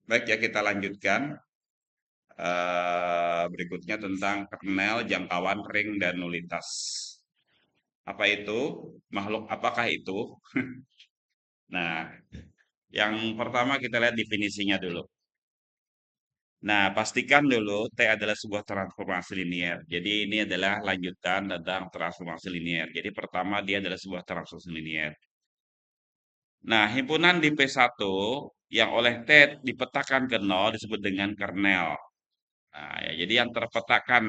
Baik ya, kita lanjutkan. Berikutnya tentang kernel, jangkauan, ring, dan nulitas. Apa itu? Makhluk apakah itu? Nah, yang pertama kita lihat definisinya dulu. Nah, pastikan dulu T adalah sebuah transformasi linier. Jadi ini adalah lanjutan tentang transformasi linier. Jadi pertama dia adalah sebuah transformasi linier. Nah, himpunan di P1 yang oleh T dipetakan ke nol disebut dengan kernel. Nah, ya, jadi yang terpetakan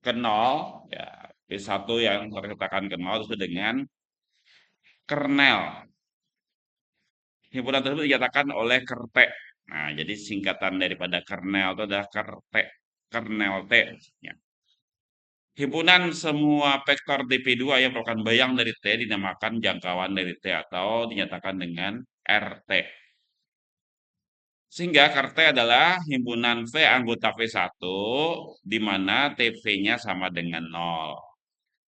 ke nol, ya P1 yang terpetakan ke nol disebut dengan kernel. Himpunan tersebut dinyatakan oleh kerte. Nah, jadi singkatan daripada kernel itu adalah kerte, kernel T. Ya. Himpunan semua vektor dp2 yang merupakan bayang dari T dinamakan jangkauan dari T atau dinyatakan dengan RT. Sehingga karte adalah himpunan V anggota V1 di mana TV-nya sama dengan 0.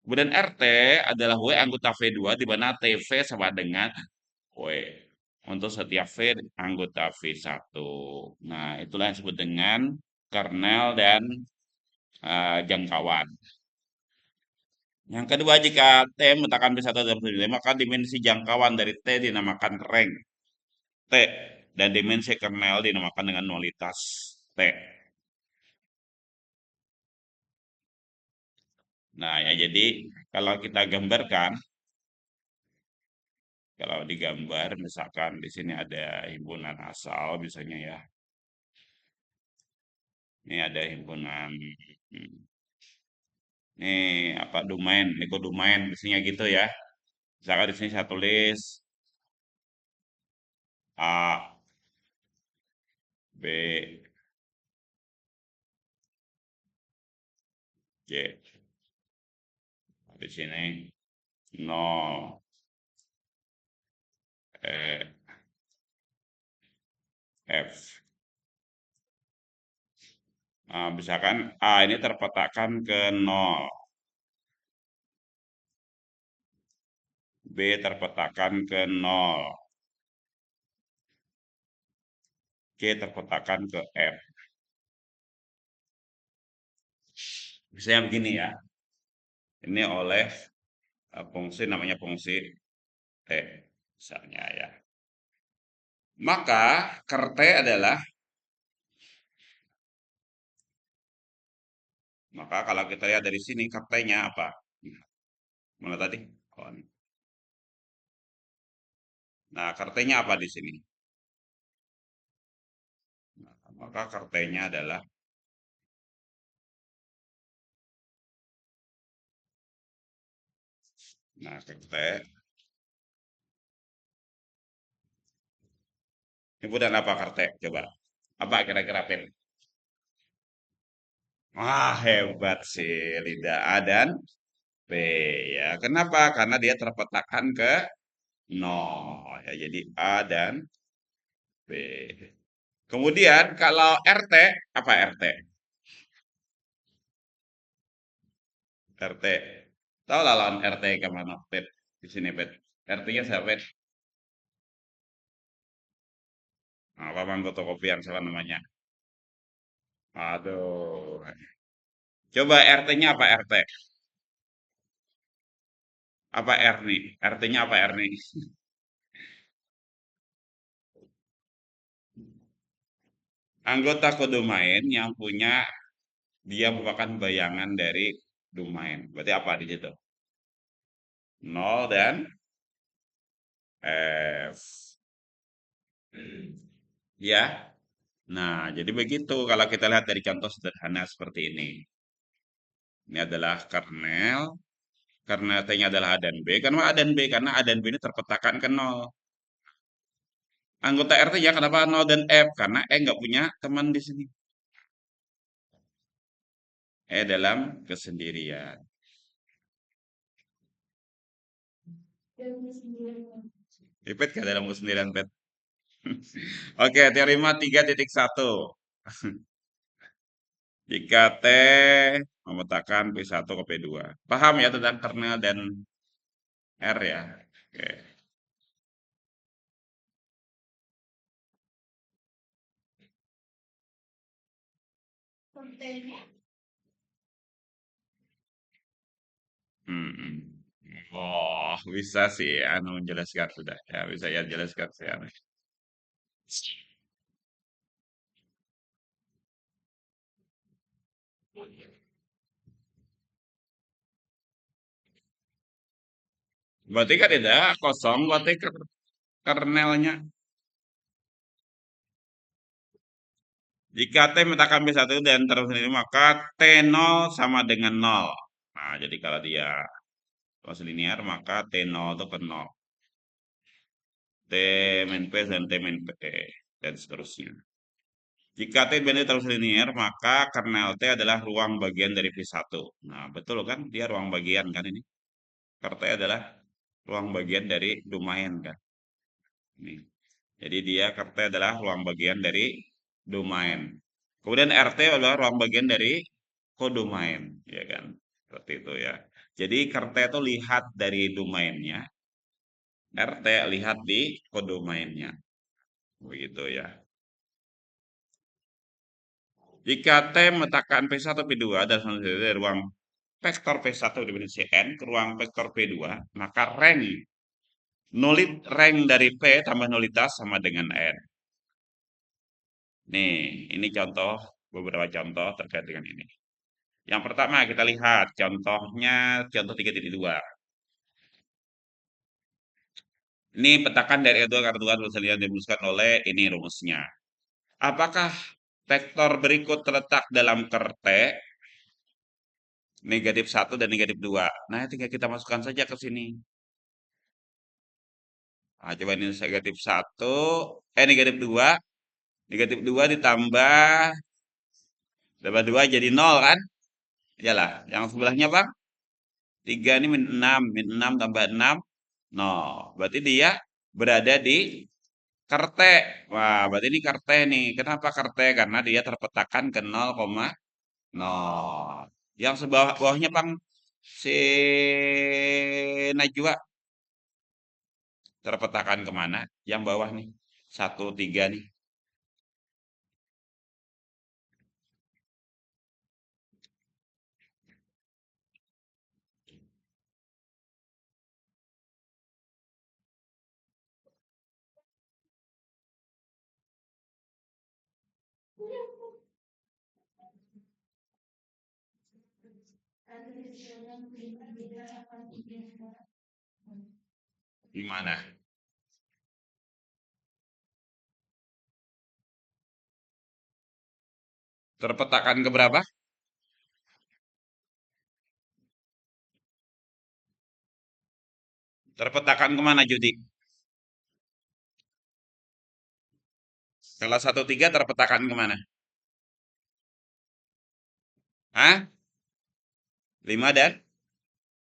Kemudian RT adalah W anggota V2 di mana TV sama dengan W. Untuk setiap V anggota V1. Nah, itulah yang disebut dengan kernel dan jangkauan. Yang kedua, jika T meletakkan P1 dalam sudut maka dimensi jangkauan dari T dinamakan rank T dan dimensi kernel dinamakan dengan nulitas T. Nah, ya jadi kalau kita gambarkan, kalau digambar misalkan di sini ada himpunan asal misalnya ya. Ini ada himpunan ini apa domain, nikodomain isinya gitu ya. Misalkan di sini saya tulis A, B, C. Di sini 0, E, F. Nah, misalkan A ini terpetakan ke 0, B terpetakan ke 0, C terpetakan ke F. Misalnya begini ya, ini oleh fungsi namanya fungsi T, misalnya ya. Maka kerte adalah, maka kalau kita lihat dari sini kertenya apa? Mana tadi? Oh, ini. Nah, kertenya apa di sini? Nah, maka kertenya adalah, nah kerte, himpunan apa kerte? Coba. Apa kira-kira Pen? Wah, hebat sih, Lida. A dan B ya. Kenapa? Karena dia terpetakan ke 0 ya. Jadi A dan B. Kemudian kalau RT, apa RT? RT. Tahu lah lawan RT kemana, Pet? Di sini, Pet. RT-nya siapa, Pet? Apa bang fotokopian siapa namanya? Aduh. Coba RT-nya apa RT? Apa R nih? RT-nya apa R nih? Anggota kodomain yang punya dia merupakan bayangan dari domain. Berarti apa di situ? Nol dan F. Ya. Nah, jadi begitu kalau kita lihat dari contoh sederhana seperti ini. Ini adalah kernel. Kernel T-nya adalah A dan B. Kenapa A dan B? Karena A dan B ini terpetakan ke nol. Anggota RT ya kenapa nol dan F? Karena E nggak punya teman di sini. E dalam kesendirian. Ribet gak dalam kesendirian, Pet? Oke, teorema 3.1. Jika T memetakan P1 ke P2. Paham ya tentang kernel dan R ya? Oke. Hmm. Oh, bisa sih anu menjelaskan sudah. Ya, bisa ya jelaskan saya. Berarti kan tidak kosong, berarti kernelnya. Jika T meletakkan B1 dan terus ini, maka T0 sama dengan nol. Nah, jadi kalau dia terus linear, maka T0 itu ke 0. T min P dan T min P, dan seterusnya. Jika T benar terus linear, maka kernel T adalah ruang bagian dari V1. Nah, betul kan? Dia ruang bagian kan ini. Ker T adalah ruang bagian dari domain kan. Ini. Jadi dia ker T adalah ruang bagian dari domain. Kemudian RT adalah ruang bagian dari kodomain, ya kan? Seperti itu ya. Jadi ker T itu lihat dari domainnya, RT lihat di kodomainnya. Begitu ya. Jika T meletakkan P1 P2 dan selanjutnya dari ruang vektor P1 dimensi N ke ruang vektor P2, maka rank dari P tambah nulitas sama dengan N. Nih, ini contoh, beberapa contoh terkait dengan ini. Yang pertama kita lihat contohnya, contoh 3.2. Ini petakan dari Edward Cartuan yang dirumuskan oleh ini rumusnya. Apakah vektor berikut terletak dalam kerte -1 dan -2? Nah, tinggal kita masukkan saja ke sini. Nah, coba ini -1, -2, -2 ditambah tambah 2 jadi 0 kan? Iyalah, yang sebelahnya Bang, 3 ini min 6 tambah 6, 0. Berarti dia berada di kerte. Wah, berarti ini kerte nih. Kenapa kerte? Karena dia terpetakan ke 0,0. Yang sebawah bawahnya Bang, si Najwa terpetakan kemana? Yang bawah nih, 1, 3 nih. Gimana? Terpetakan ke berapa? Terpetakan kemana Judi? Kalau 1, 3 terpetakan kemana? Hah? 5 dan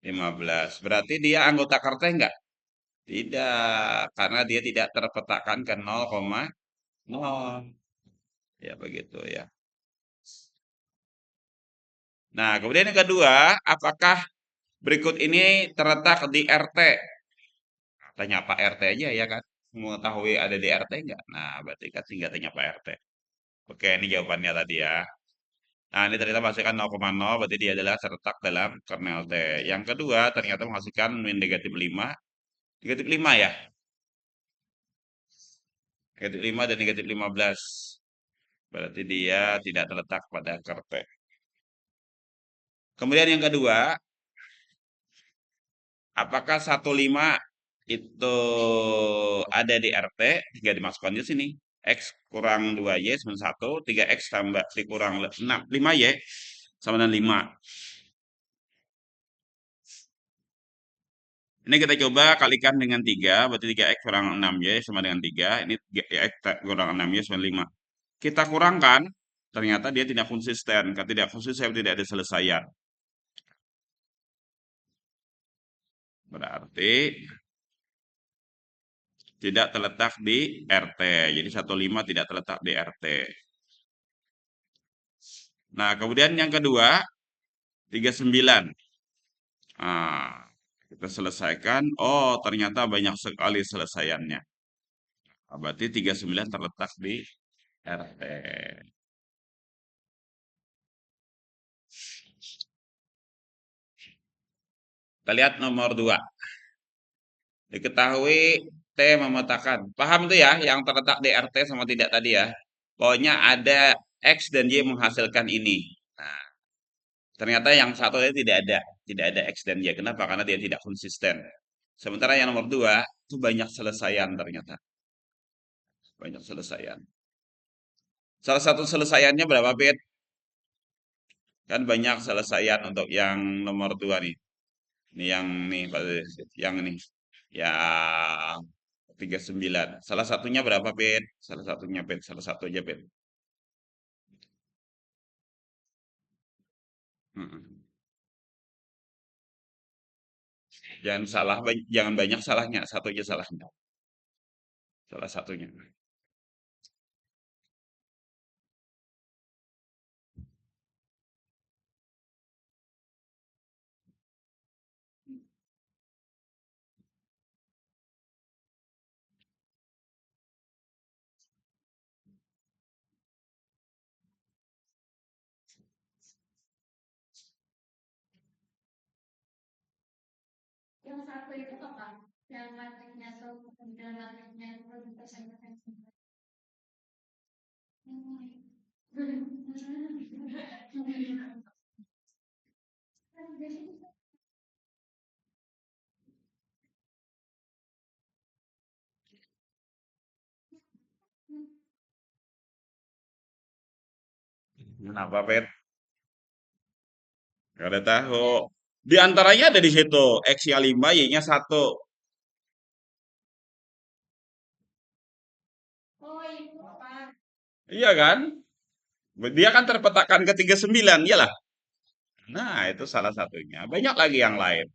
15. Berarti dia anggota kerte enggak? Tidak, karena dia tidak terpetakan ke 0,0. Ya begitu ya. Nah, kemudian yang kedua, apakah berikut ini terletak di RT? Tanya Pak RT aja ya kan. Mengetahui ada di RT enggak? Nah, berarti kan tinggal tanya Pak RT. Oke, ini jawabannya tadi ya. Nah, ini ternyata menghasilkan 0,0, berarti dia adalah terletak dalam kernel T. Yang kedua, ternyata menghasilkan min negatif 5. Negatif 5 ya? Negatif 5 dan negatif 15. Berarti dia tidak terletak pada ker T. Kemudian yang kedua, apakah 1, 5 itu ada di RT? Tinggal dimasukkan di sini. X kurang 2Y sama 1, 3X tambah dikurang 6, 5Y sama dengan 5. Ini kita coba kalikan dengan 3, berarti 3X kurang 6Y sama dengan 3. Ini 3X kurang 6Y sama 5. Kita kurangkan, ternyata dia tidak konsisten. Kalau tidak konsisten, tidak ada selesaian. Berarti tidak terletak di RT. Jadi 1, 5 tidak terletak di RT. Nah, kemudian yang kedua, 39. Nah, kita selesaikan. Oh, ternyata banyak sekali selesaiannya. Nah, berarti 39 terletak di RT. Kita lihat nomor 2. Diketahui T memetakan. Paham tuh ya yang terletak di RT sama tidak tadi ya. Pokoknya ada X dan Y menghasilkan ini. Nah, ternyata yang satu tadi tidak ada. Tidak ada X dan Y. Kenapa? Karena dia tidak konsisten. Sementara yang nomor 2 itu banyak selesaian ternyata. Banyak selesaian. Salah satu selesaiannya berapa bit? Kan banyak selesaian untuk yang nomor 2 nih. Ini yang nih, yang ini. Yang 39. Salah satunya berapa bit? Salah satunya bit. Salah satu aja bit. Mm-mm. Jangan salah, jangan banyak salahnya. Satu aja salahnya. Salah satunya. Kenapa, Pet? Gak ada tahu. Di antaranya ada di situ. X-nya 5, Y-nya 1. Iya kan? Dia kan terpetakan ke 39, iyalah. Nah, itu salah satunya. Banyak lagi yang lain.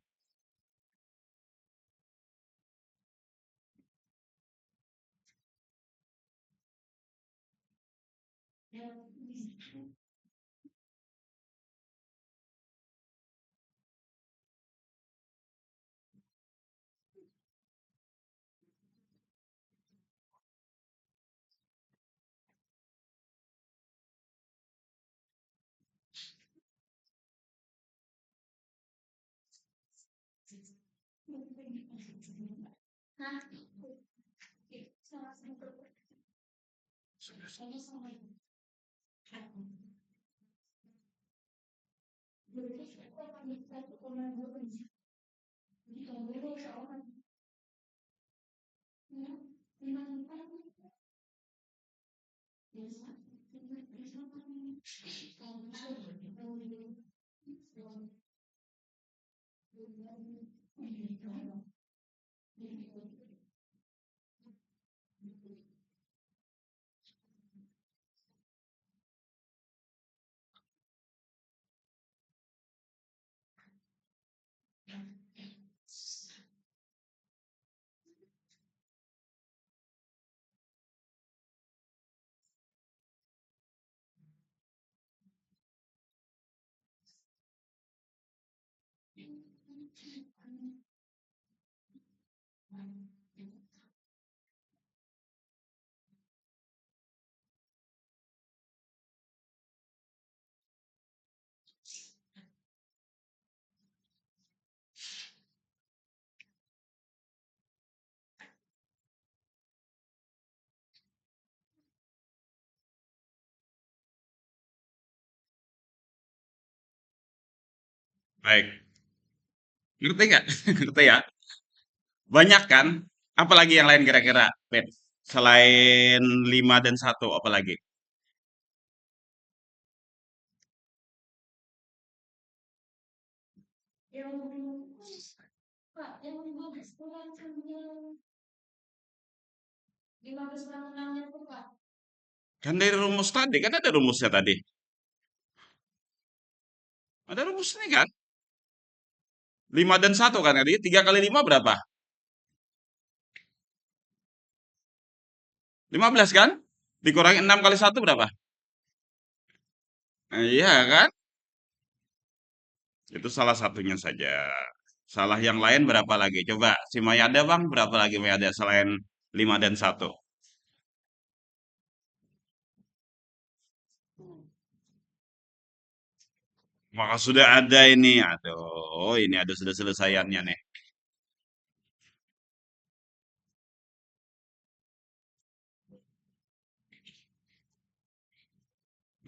Baik. Ngerti nggak? Ngerti ya? Banyak kan? Apalagi yang lain kira-kira, Pet? Selain 5 dan 1, apalagi? Kan dari rumus tadi, kan ada rumusnya tadi. Ada rumusnya kan? 5 dan 1 kan tadi. 3 kali 5 berapa? 15 kan? Dikurangi 6 kali 1 berapa? Iya kan? Itu salah satunya saja. Salah yang lain berapa lagi? Coba si Mayada bang, berapa lagi Mayada selain 5 dan 1? Maka sudah ada ini. Aduh, ini ada sudah selesaiannya nih.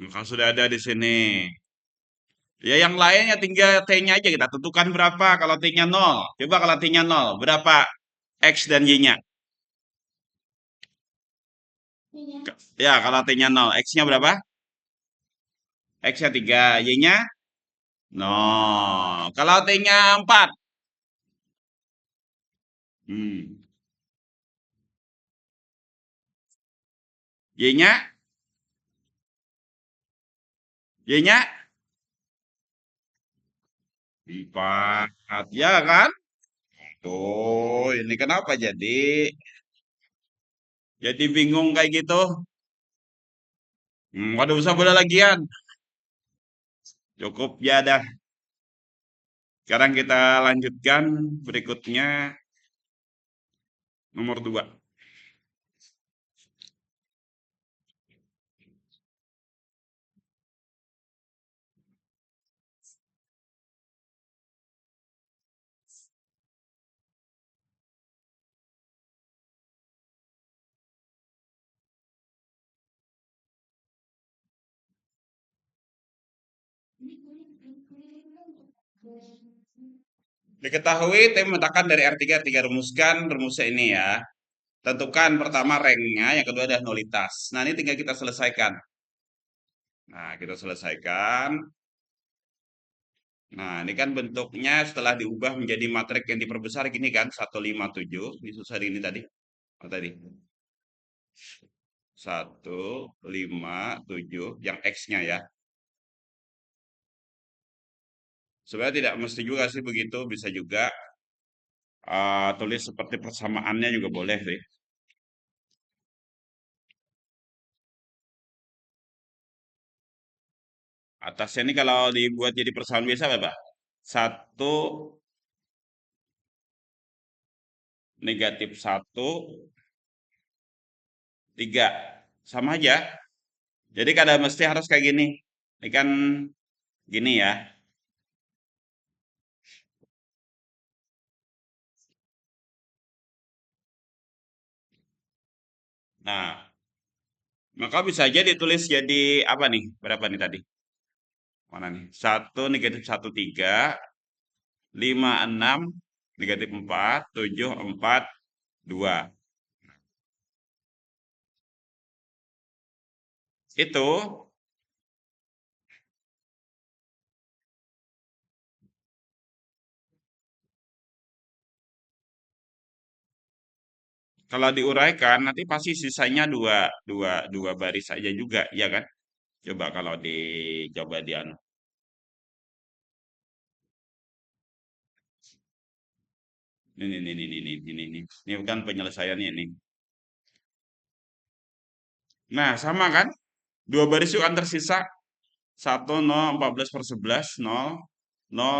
Maka sudah ada di sini. Ya yang lainnya tinggal T-nya aja kita tentukan berapa kalau T-nya 0. Coba kalau T-nya 0, berapa X dan Y-nya? Ya, kalau T-nya 0, X-nya berapa? X-nya 3, Y-nya 0. Kalau T-nya 4, hmm. Y-nya, Y-nya 4. Ya kan? Tuh, ini kenapa jadi bingung kayak gitu? Waduh, usah bola lagian. Cukup ya dah. Sekarang kita lanjutkan berikutnya nomor 2. Diketahui T memetakan dari R3, R3 rumuskan rumusnya ini ya. Tentukan pertama ranknya, yang kedua adalah nulitas. Nah, ini tinggal kita selesaikan. Nah, kita selesaikan. Nah, ini kan bentuknya setelah diubah menjadi matriks yang diperbesar gini kan, 157. Ini susah ini tadi. Oh, tadi. 157 yang X-nya ya. Sebenarnya tidak mesti juga sih begitu, bisa juga tulis seperti persamaannya juga boleh sih. Atasnya ini kalau dibuat jadi persamaan biasa apa? 1, -1, 3. Sama aja. Jadi kadang mesti harus kayak gini. Ini kan gini ya. Nah, maka bisa aja ditulis jadi apa nih? Berapa nih tadi? Mana nih? 1, -1, 3, 5, 6, -4, 7, 4, 2. Itu kalau diuraikan nanti pasti sisanya dua, dua baris saja juga, ya kan? Coba kalau dicoba di anu. Ini. Ini bukan penyelesaiannya ini. Nah, sama kan? Dua baris itu kan tersisa 1, 0, 14/11, 0,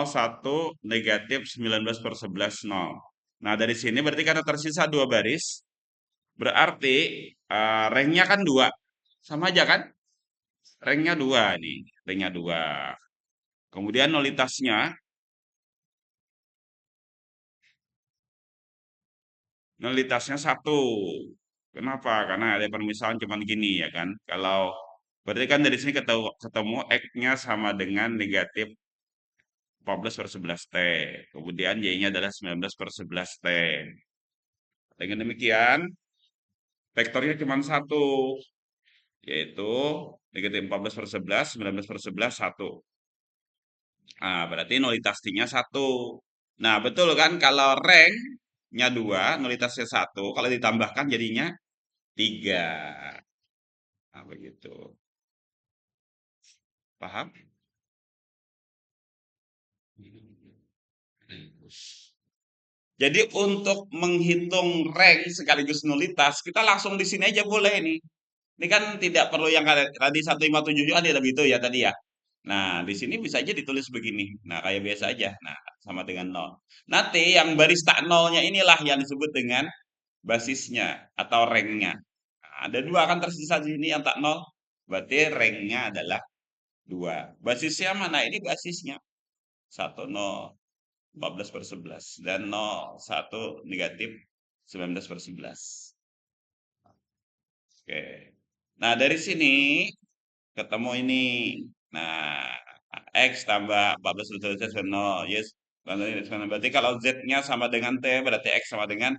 1, -19/11, 0. Nah, dari sini berarti karena tersisa dua baris, berarti ranknya kan 2. Sama aja kan? Ranknya 2 nih, ranknya 2. Kemudian nulitasnya 1. Kenapa? Karena ada permisalan cuman gini ya kan. Kalau berarti kan dari sini ketemu X-nya sama dengan -14/11 T. Kemudian Y-nya adalah 19/11 T. Dengan demikian, vektornya cuma satu, yaitu -14/11, 19/11, 1. Nah, berarti nulitas T-nya 1. Nah, betul kan kalau rank-nya 2, nulitasnya 1, kalau ditambahkan jadinya 3. Nah, begitu. Paham? Jadi untuk menghitung rank sekaligus nulitas, kita langsung di sini aja boleh nih. Ini kan tidak perlu yang tadi 157 ada begitu ya tadi ya. Nah, di sini bisa aja ditulis begini. Nah, kayak biasa aja. Nah, sama dengan nol. Nanti yang baris tak nolnya inilah yang disebut dengan basisnya atau ranknya. Nah, ada dua kan tersisa di sini yang tak nol. Berarti ranknya adalah 2. Basisnya mana? Ini basisnya. 1, 0, 14/11. Dan 0, 1, negatif 19/11. Oke. Nah, dari sini ketemu ini. Nah, X tambah 14 0. Yes. Berarti kalau Z-nya sama dengan T, berarti X sama dengan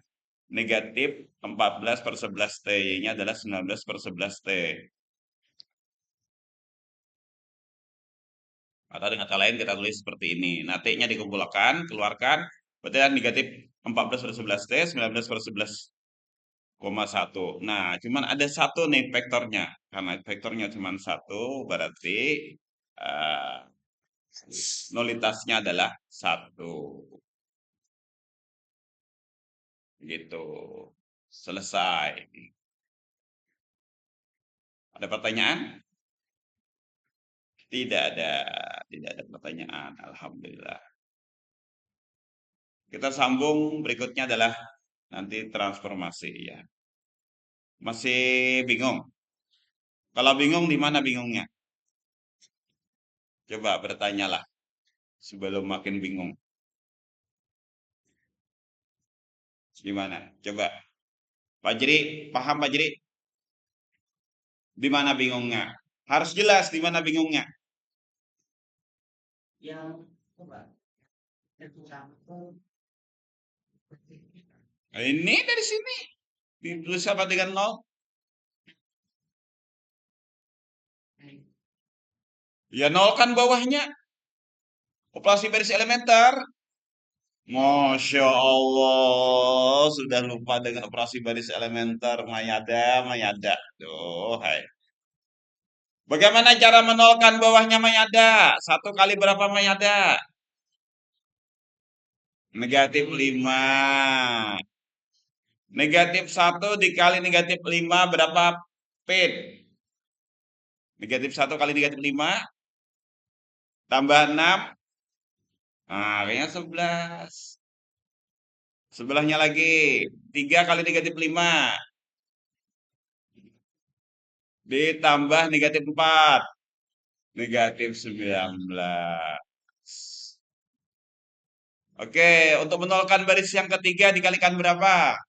negatif 14/11 T. Y-nya adalah 19/11 T. Atau dengan kata lain kita tulis seperti ini. Nah, T-nya dikumpulkan, keluarkan. Berarti kan negatif 14/11 T, 19/11,1. Nah, cuman ada satu nih vektornya. Karena vektornya cuma satu, berarti eh, nulitasnya adalah satu. Gitu. Selesai. Ada pertanyaan? Tidak ada. Tidak ada pertanyaan. Alhamdulillah. Kita sambung berikutnya adalah nanti transformasi ya. Masih bingung? Kalau bingung di mana bingungnya? Coba bertanyalah sebelum makin bingung. Gimana? Coba. Pak Jiri, paham Pak Jiri? Di mana bingungnya? Harus jelas di mana bingungnya. Nah, ini dari sini. Ditulis apa dengan nol? Ya nol kan bawahnya. Operasi baris elementer. Masya Allah, sudah lupa dengan operasi baris elementer. Mayada, mayada. Tuh, hai. Bagaimana cara menolkan bawahnya mayada? Satu kali berapa mayada? Negatif 5. Negatif 1 dikali negatif 5 berapa pin? Negatif 1 kali negatif 5 tambah 6. Nah, kayaknya 11. Sebelahnya lagi. 3 kali negatif 5 ditambah negatif 4. Negatif 19. Oke, untuk menolkan baris yang ketiga dikalikan berapa?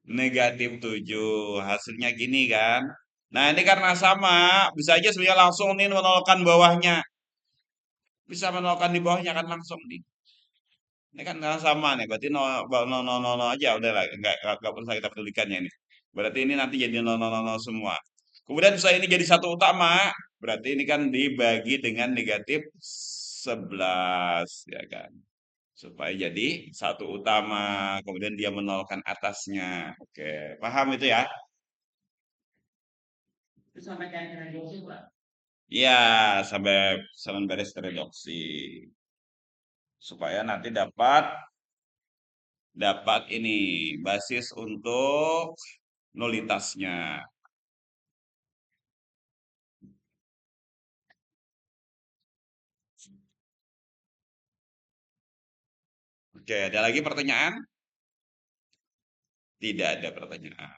Negatif 7. Hasilnya gini kan. Nah, ini karena sama, bisa aja sebenarnya langsung nih menolkan bawahnya. Bisa menolkan di bawahnya kan langsung nih. Ini kan sama nih, berarti 0, 0, 0, 0 aja udah lah, nggak perlu kita pedulikannya ini. Berarti ini nanti jadi 0, 0, 0 semua. Kemudian setelah ini jadi satu utama, berarti ini kan dibagi dengan negatif 11, ya kan. Supaya jadi satu utama, kemudian dia menolkan atasnya. Oke, paham itu ya? Iya, sampai saling baris reduksi. Supaya nanti dapat dapat ini basis untuk nulitasnya. Oke, ada lagi pertanyaan? Tidak ada pertanyaan.